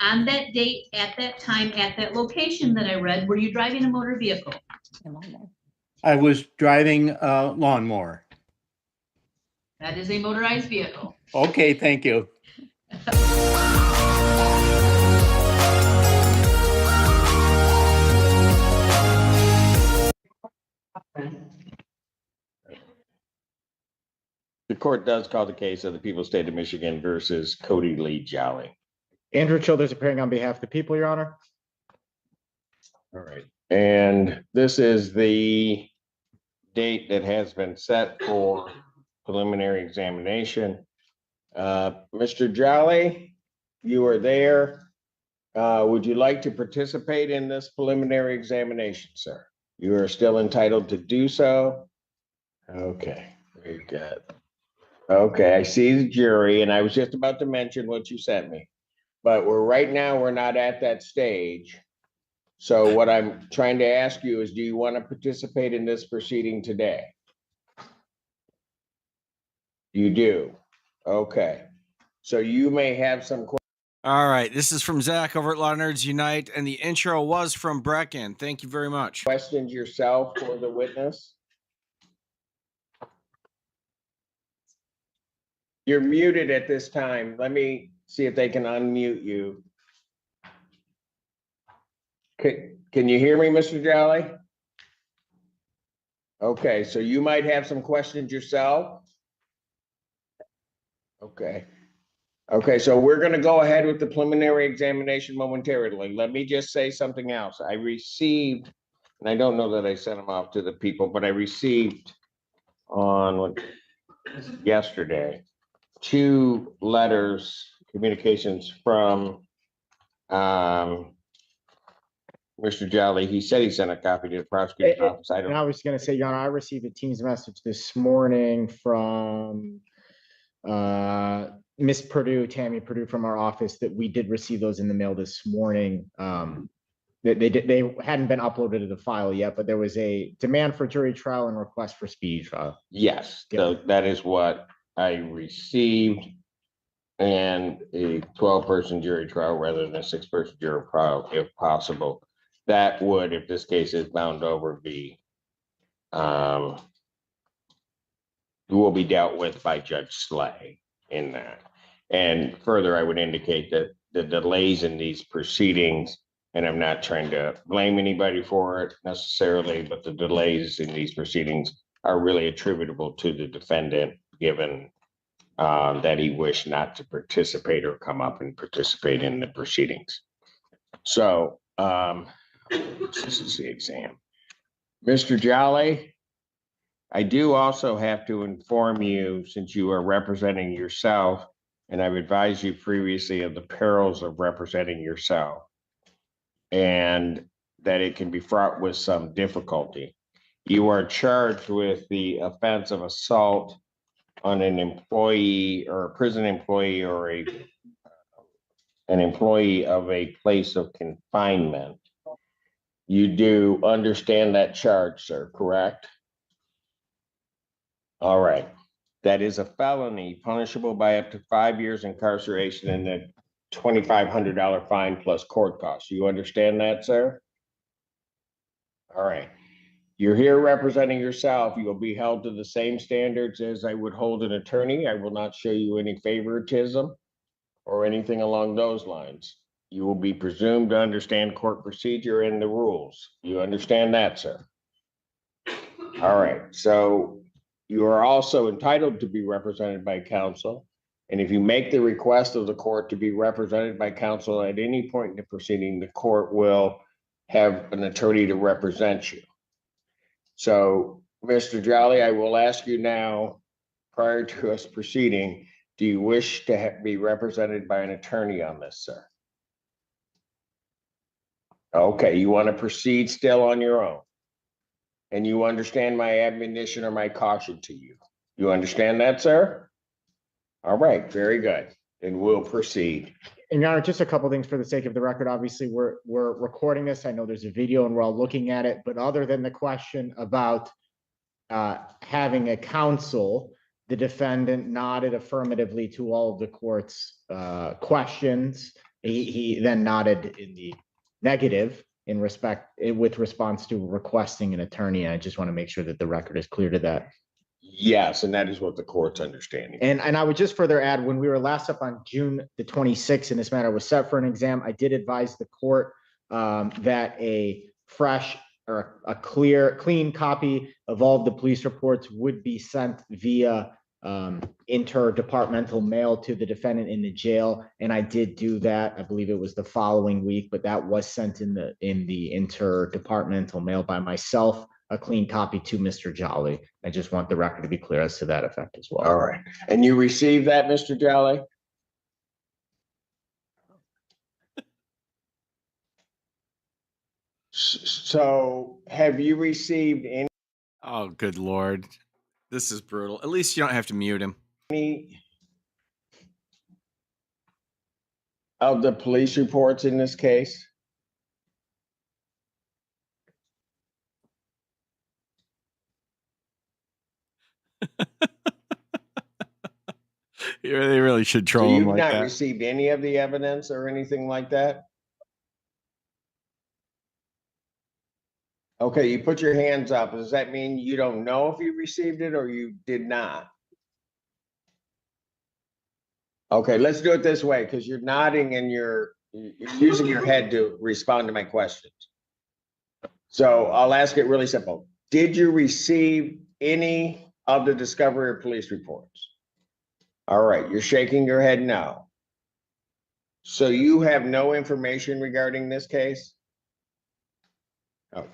On that date, at that time, at that location that I read, were you driving a motor vehicle? I was driving a lawnmower. That is a motorized vehicle. Okay, thank you. The court does call the case of the people state of Michigan versus Cody Lee Jolly. Andrew Childers appearing on behalf of the people, Your Honor. All right. And this is the date that has been set for preliminary examination. Mr. Jolly, you are there. Would you like to participate in this preliminary examination, sir? You are still entitled to do so. Okay, very good. Okay, I see the jury, and I was just about to mention what you sent me. But right now, we're not at that stage. So what I'm trying to ask you is, do you want to participate in this proceeding today? You do. Okay. So you may have some questions. All right. This is from Zach over at Law Nerds Unite, and the intro was from Brecken. Thank you very much. Questions yourself for the witness? You're muted at this time. Let me see if they can unmute you. Can you hear me, Mr. Jolly? Okay, so you might have some questions yourself. Okay. Okay, so we're going to go ahead with the preliminary examination momentarily. Let me just say something else. I received, and I don't know that I sent them off to the people, but I received on yesterday 2 letters, communications from Mr. Jolly. He said he sent a copy to the prosecutor's office. I And I was going to say, Your Honor, I received a Teams message this morning from Miss Purdue, Tammy Purdue from our office, that we did receive those in the mail this morning. They hadn't been uploaded to the file yet, but there was a demand for jury trial and request for speedy trial. Yes, so that is what I received. And a 12-person jury trial rather than a 6-person jury trial, if possible. That would, if this case is bound over, be will be dealt with by Judge Slay in that. And further, I would indicate that the delays in these proceedings, and I'm not trying to blame anybody for it necessarily, but the delays in these proceedings are really attributable to the defendant, given that he wished not to participate or come up and participate in the proceedings. So this is the exam. Mr. Jolly, I do also have to inform you, since you are representing yourself, and I've advised you previously of the perils of representing yourself, and that it can be fraught with some difficulty. You are charged with the offense of assault on an employee or a prison employee or an employee of a place of confinement. You do understand that charge, sir, correct? All right. That is a felony punishable by up to 5 years incarceration and a $2,500 fine plus court costs. You understand that, sir? All right. You're here representing yourself. You will be held to the same standards as I would hold an attorney. I will not show you any favoritism or anything along those lines. You will be presumed to understand court procedure and the rules. You understand that, sir? All right. So you are also entitled to be represented by counsel. And if you make the request of the court to be represented by counsel at any point in the proceeding, the court will have an attorney to represent you. So, Mr. Jolly, I will ask you now, prior to us proceeding, do you wish to be represented by an attorney on this, sir? Okay, you want to proceed still on your own? And you understand my admonition or my caution to you? You understand that, sir? All right, very good. And we'll proceed. And Your Honor, just a couple of things for the sake of the record. Obviously, we're recording this. I know there's a video and we're all looking at it, but other than the question about having a counsel, the defendant nodded affirmatively to all of the court's questions. He then nodded in the negative with response to requesting an attorney. I just want to make sure that the record is clear to that. Yes, and that is what the court's understanding. And I would just further add, when we were last up on June the 26th and this matter was set for an exam, I did advise the court that a fresh or a clean copy of all of the police reports would be sent via interdepartmental mail to the defendant in the jail. And I did do that. I believe it was the following week, but that was sent in the interdepartmental mail by myself, a clean copy to Mr. Jolly. I just want the record to be clear as to that effect as well. All right. And you received that, Mr. Jolly? So have you received Oh, good Lord. This is brutal. At least you don't have to mute him. any of the police reports in this case? Yeah, they really should So troll him you've like not that. received any of the evidence or anything like that? Okay, you put your hands up. Does that mean you don't know if you received it or you did not? Okay, let's do it this way, because you're nodding and you're using your head to respond to my questions. So I'll ask it really simple. Did you receive any of the discovery or police reports? All right, you're shaking your head no. So you have no information regarding this case? Okay.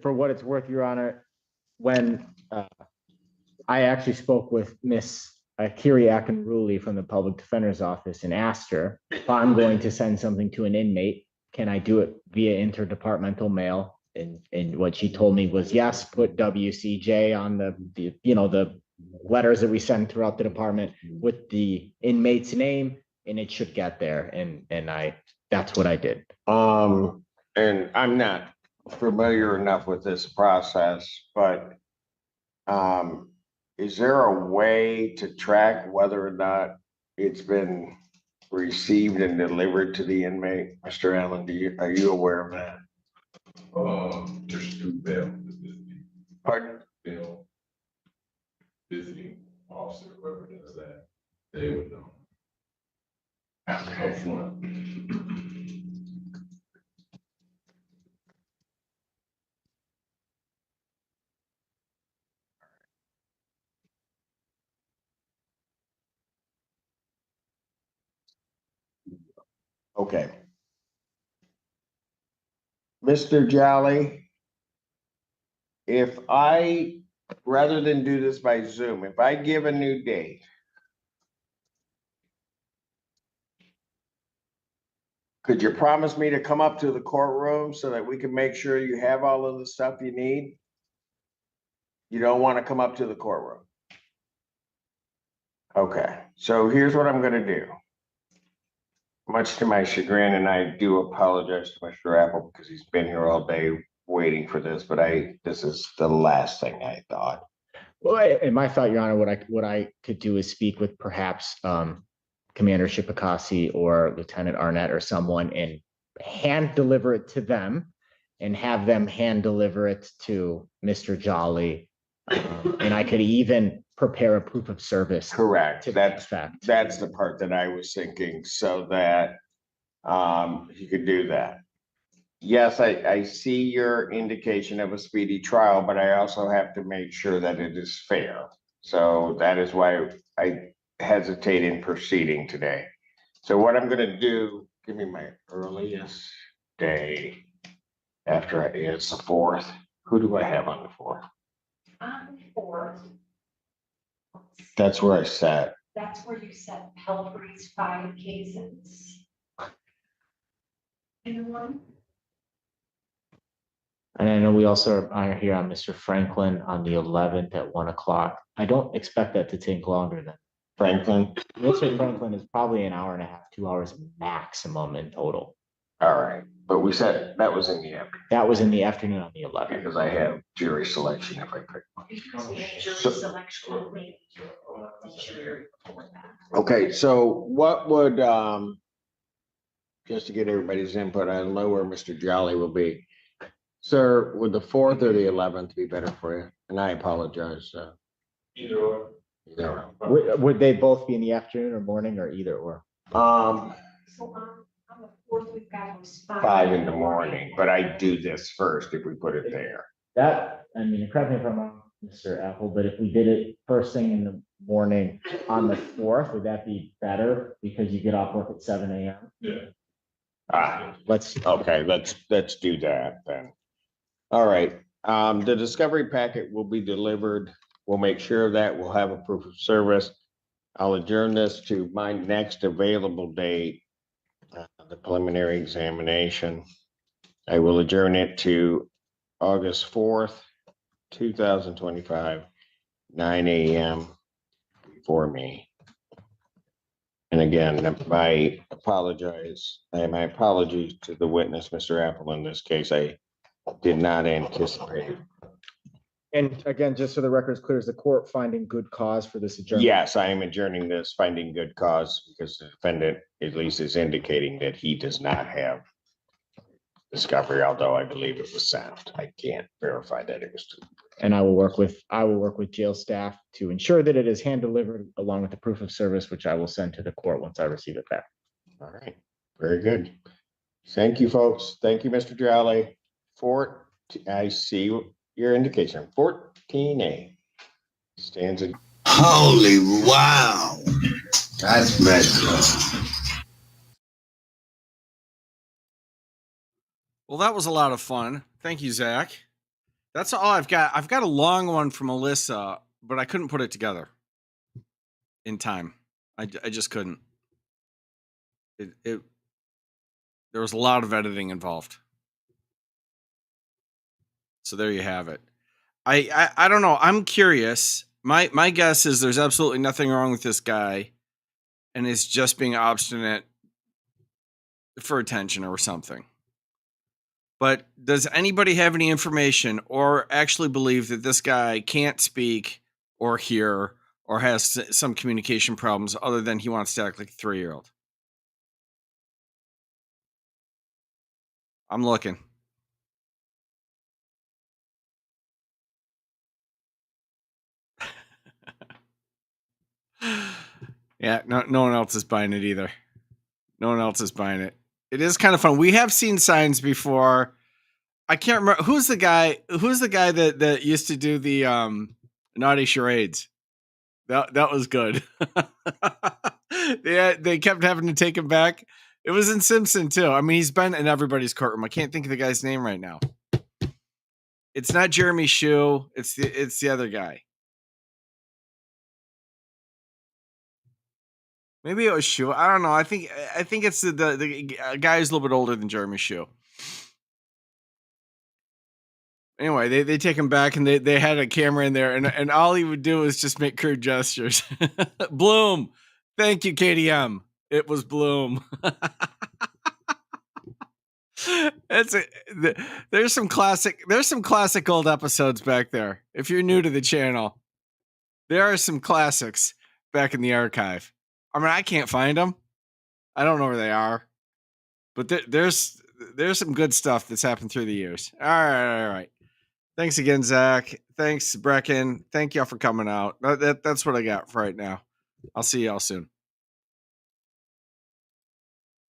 For what it's worth, Your Honor, when I actually spoke with Miss Kiri Akinruli from the Public Defender's Office and asked her if I'm going to send something to an inmate, can I do it via interdepartmental mail? And what she told me was yes, put WCJ on the letters that we send throughout the department with the inmate's name, and it should get there. And that's what I did. And I'm not familiar enough with this process, but is there a way to track whether or not it's been received and delivered to the inmate? Mr. Allen, are you aware of that? There's two bail. Pardon? Bail. Visiting officer, whoever does that, they would know. Upfront. Okay. Mr. Jolly, if rather than do this by Zoom, if I give a new date, could you promise me to come up to the courtroom so that we can make sure you have all of the stuff you need? You don't want to come up to the courtroom? Okay, so here's what I'm gonna do. Much to my chagrin, and I do apologize to Mr. Apple because he's been here all day waiting for this, but this is the last thing I thought. Well, in my thought, Your Honor, what I could do is speak with perhaps Commander Shipakasi or Lieutenant Arnett or someone and hand deliver it to them and have them hand deliver it to Mr. Jolly. And I could even prepare a proof of service. Correct. To that effect. That's the part that I was thinking, so that he could do that. Yes, I see your indication of a speedy trial, but I also have to make sure that it is fair. So that is why I hesitate in proceeding today. So what I'm gonna do, give me my earliest day after it's the 4th. Who do I have on the 4th? On the 4th. That's where I sat. That's where you set Pelfrey's 5 cases. Anyone? And I know we also are here on Mr. Franklin on the 11th at 1 o'clock. I don't expect that to take longer than Franklin. Mr. Franklin is probably an hour and a half, 2 hours maximum in total. All right. But we said that was in the afternoon, That was in the afternoon on the 11th. because I have jury selection if I pick one. Okay, so what would, just to get everybody's input, I don't know where Mr. Jolly will be. Sir, would the 4th or the 11th be better for you? And I apologize. Either or. Either Would they both be in the afternoon or morning or either or? or. So on the fourth, we've got those 5 in the morning, but I do this first if we put it there. That, I mean, correct me if I'm wrong, Mr. Apple, but if we did it first thing in the morning on the 4th, would that be better? Because you get off work at 7 a.m.? Yeah. Okay, let's do that then. All right, the discovery packet will be delivered. We'll make sure of that. We'll have a proof of service. I'll adjourn this to my next available date, the preliminary examination. I will adjourn it to August 4th, 2025, 9 a.m. for me. And again, my apologies to the witness, Mr. Apple, in this case. I did not anticipate. And again, just so the record is clear, is the court finding good cause for this adjournment? Yes, I am adjourning this, finding good cause, because the defendant at least is indicating that he does not have discovery, although I believe it was sent. I can't verify that it was. And I will work with jail staff to ensure that it is hand delivered along with the proof of service, which I will send to the court once I receive it back. All right, very good. Thank you, folks. Thank you, Mr. Jolly. I see your indication, 14A stands in. Holy wow. That's messed up. Well, that was a lot of fun. Thank you, Zach. That's all I've got. I've got a long one from Alyssa, but I couldn't put it together in time. I just couldn't. There was a lot of editing involved. So there you have it. I don't know. I'm curious. My guess is there's absolutely nothing wrong with this guy, and it's just being obstinate for attention or something. But does anybody have any information or actually believe that this guy can't speak or hear or has some communication problems other than he wants to act like a 3-year-old? I'm looking. Yeah, no one else is buying it either. No one else is buying it. It is kind of fun. We have seen signs before. I can't remember who's the guy that used to do the naughty charades. That was good. They kept having to take him back. It was in Simpson too. I mean, he's been in everybody's courtroom. I can't think of the guy's name right now. It's not Jeremy Shue. It's the other guy. Maybe it was Shue. I don't know. I think it's the guy who's a little bit older than Jeremy Shue. Anyway, they take him back and they had a camera in there and all he would do is just make crude gestures. Bloom. Thank you, KDM. It was Bloom. There's some classic old episodes back there. If you're new to the channel, there are some classics back in the archive. I mean, I can't find them. I don't know where they are, but there's some good stuff that's happened through the years. All right. Thanks again, Zach. Thanks, Brecken. Thank y'all for coming out. That's what I got for right now. I'll see y'all soon.